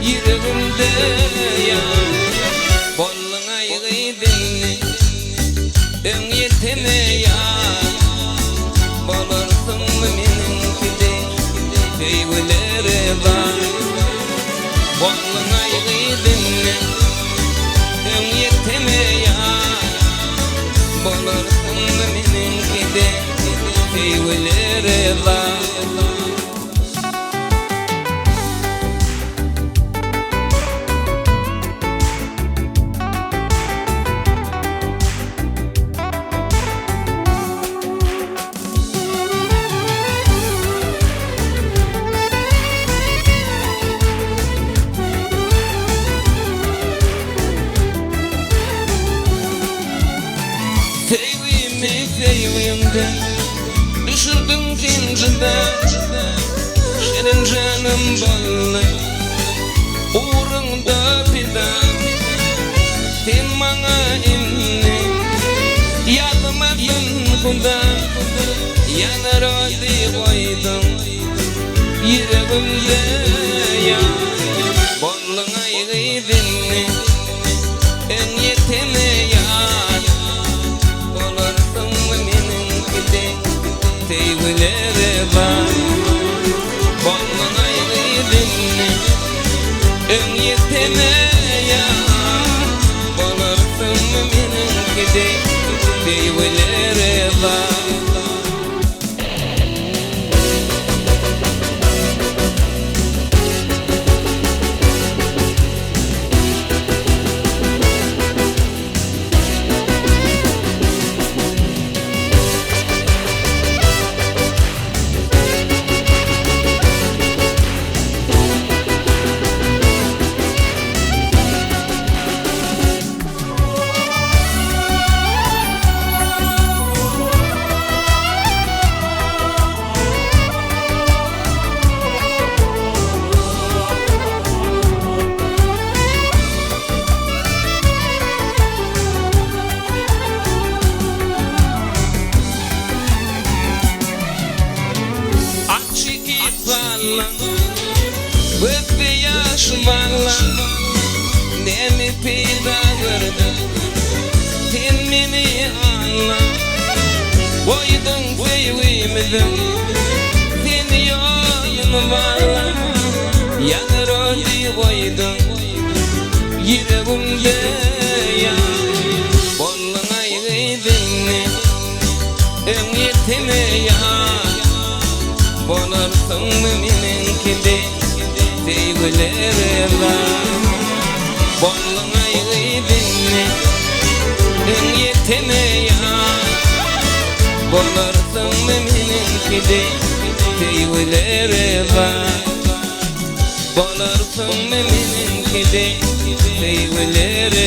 yüreğimde ya. Bollun aygıydın ön yeteme ya. Bolarsın meninkide peygülere var. Bollun aygıydın ön yeteme ya. Bolarsın meninkide peygülere var. Sevimde düşürdüm zincirden, senin canım balı uğrunda fidan. Sen bana inni yazmadın kuda, yanar oldu koydum yüreğimde ya. Bollun aygıydın en yeteme ya. Peygülere var. Bollun aygıydın ön yeteme ya. Bolarsın meninkide peygülere var. Ve yaş bana nemi peyda gördü, sen beni anla. Koydun sevgimde seni yolunu bağla. Yanır oldu koydun yüreğimde ya. Bollun aygıydın ön yeteme ya. Bolarsın meninkide peygülere var. Bollun aygıydın ön yeteme ya. Bolarsın meninkide peygülere var. Bolarsın meninkide peygülere